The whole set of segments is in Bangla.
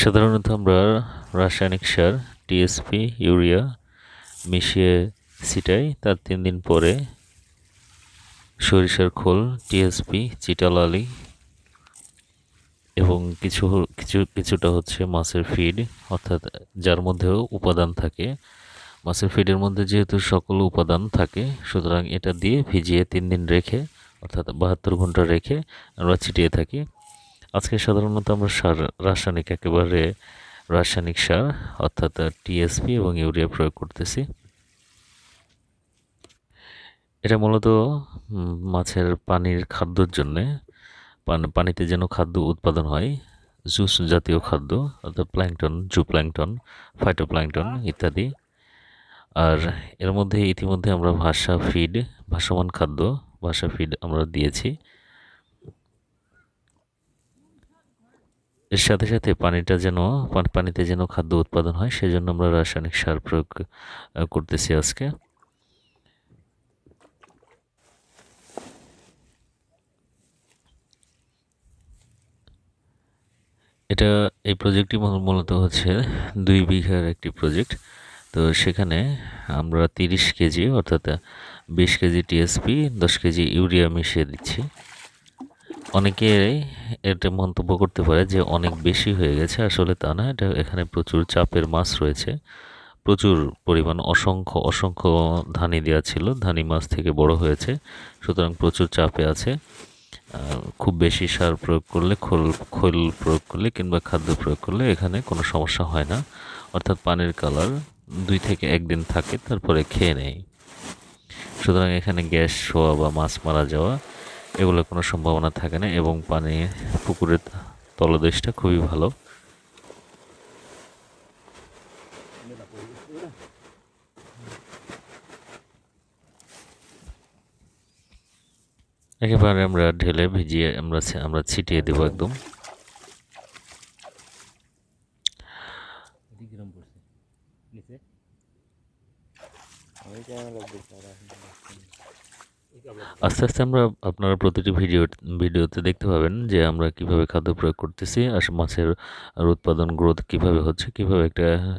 সাধারণত আমরা রাসায়নিক সার টিএসপি ইউরিয়া মিশিয়ে ছিটাই, তার 3 দিন পরে সরিষার খোল টিএসপি চিটালালি এবং কিছুটা হচ্ছে মাছের ফিড, অর্থাৎ যার মধ্যেও উপাদান থাকে। মাছের ফিডের মধ্যে যেহেতু সকল উপাদান থাকে, সুতরাং এটা দিয়ে ভিজিয়ে 3 দিন রেখে অর্থাৎ 72 ঘন্টা রেখে আমরা ছিটিয়ে থাকি। আজকে সাধারণত আমরা রাসায়নিক সার অর্থাৎ টিএসপি এবং ইউরিয়া প্রয়োগ করতেছি। এটা মূলত মাছের পানির খাদ্যর জন্যে, পানিতে যেন খাদ্য উৎপাদন হয়, জুস জাতীয় খাদ্য অর্থাৎ প্ল্যাঙ্কটন, জুপ্ল্যাঙ্কটন, ফাইটোপ্ল্যাঙ্কটন ইত্যাদি। আর এর মধ্যে ইতিমধ্যে আমরা ভাসমান খাদ্য ভাসা ফিড আমরা দিয়েছি। এর সাথে সাথে পানিতে যেন খাদ্য উৎপাদন হয়, সেজন্য আমরা রাসায়নিক সার প্রয়োগ করতেছি আজকে। এই প্রজেক্টটি মূলত হচ্ছে 2 বিঘার একটি প্রজেক্ট। তো সেখানে আমরা 30 কেজি অর্থাৎ 20 কেজি টিএসপি 10 কেজি ইউরিয়া মিশিয়ে দিচ্ছি। অনেকে এটা মন্তব্য করতে পারে যে অনেক বেশি হয়ে গেছে, আসলে তা না। এখানে প্রচুর চাপের মাছ রয়েছে, প্রচুর পরিমাণ অসংখ্য ধানি দেওয়া ছিল, ধানি মাছ থেকে বড় হয়েছে, সুতরাং প্রচুর চাপে আছে। খুব বেশি সার প্রয়োগ করলে, খোল প্রয়োগ করলে কিংবা খাদ্য প্রয়োগ করলে এখানে কোনো সমস্যা হয় না, অর্থাৎ পানির কালার 2 থেকে 1 দিন থাকে, তারপরে খেয়ে নেয়। সুতরাং এখানে গ্যাস হওয়া বা মাছ মারা যাওয়া এগুলোর কোনো সম্ভাবনা থাকে না, এবং পুকুরের তলদেশটা খুবই ভালো। একেবারে আমরা ঢেলে ভিজিয়ে আমরা ছিটিয়ে দেবো একদম। আস্তে আস্তে আপনারা প্রতিটি ভিডিওতে দেখতে পাবেন যে আমরা কিভাবে খাদ্য প্রয়োগ করতেছি, আর মাছের উৎপাদন গ্রোথ কিভাবে হচ্ছে, কিভাবে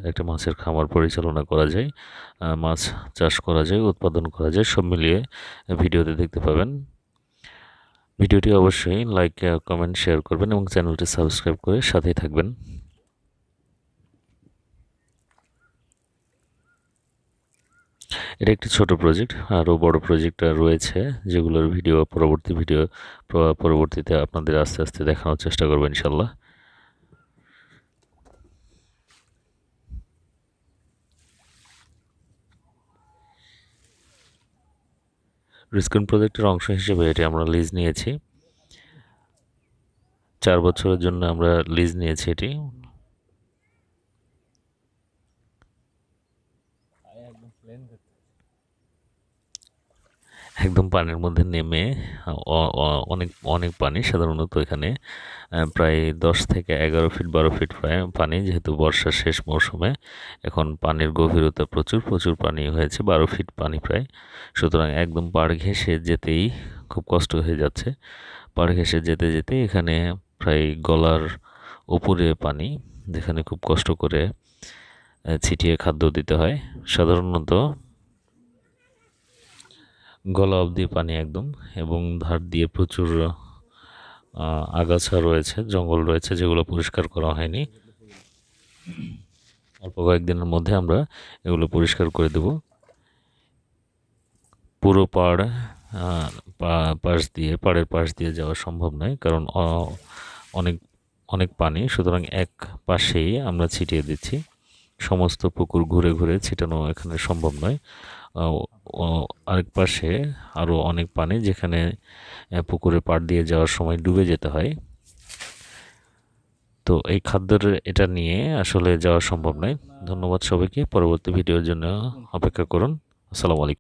একটা মাছের খামার পরিচালনা করা যায়, মাছ চাষ করা যায়, উৎপাদন করা যায়, সব মিলিয়ে ভিডিওতে দেখতে পাবেন। ভিডিওটি অবশ্যই লাইক, কমেন্ট, শেয়ার করবেন এবং চ্যানেলটি সাবস্ক্রাইব করে সাথেই থাকবেন। এটা একটি ছোট প্রজেক্ট, আরও বড় প্রজেক্ট রয়েছে, যেগুলোর পরবর্তীতে আপনাদের আস্তে আস্তে দেখানোর চেষ্টা করবো ইনশাল্লাহ। রিস্কন প্রজেক্টের অংশ হিসেবে এটি আমরা লিজ নিয়েছি, 4 বছরের জন্য আমরা লিজ নিয়েছি এটি। একদম পানির মধ্যে নেমে অনেক অনেক পানি, সাধারণত এখানে প্রায় 10 থেকে 11 ফিট 12 ফিট পানি, যেহেতু বর্ষার শেষ মৌসুমে এখন পানির গভীরতা প্রচুর পানি হয়েছে, 12 ফিট পানি প্রায়। সুতরাং একদম পাড় ঘেঁষে যেতেই খুব কষ্ট হয়ে যাচ্ছে। পাড় ঘেঁষে যেতে যেতে এখানে প্রায় গলার উপরে পানি, যেখানে খুব কষ্ট করে ছিটিয়ে খাদ্য দিতে হয়। সাধারণত গলা অবধি পানি একদম, এবং ধার দিয়ে প্রচুর আগাছা রয়েছে, জঙ্গল রয়েছে, যেগুলো পরিষ্কার করা হয়নি। অল্প কয়েকদিনের মধ্যে আমরা এগুলো পরিষ্কার করে দেব। পুরো পাড়ের পাশ দিয়ে যাওয়া সম্ভব নয়, কারণ অনেক অনেক পানি, সুতরাং এক পাশেই আমরা ছিটিয়ে দিচ্ছি। সমস্ত পুকুর ঘুরে ঘুরে ছিটানো এখানে সম্ভব নয়। আরেক পাশে আরও অনেক পানি, যেখানে পুকুরে পাড় দিয়ে যাওয়ার সময় ডুবে যেতে হয়। তো এই খাদ্যের এটা নিয়ে আসলে যাওয়া সম্ভব নয়। ধন্যবাদ সবাইকে। পরবর্তী ভিডিওর জন্য অপেক্ষা করুন। আসসালামু আলাইকুম।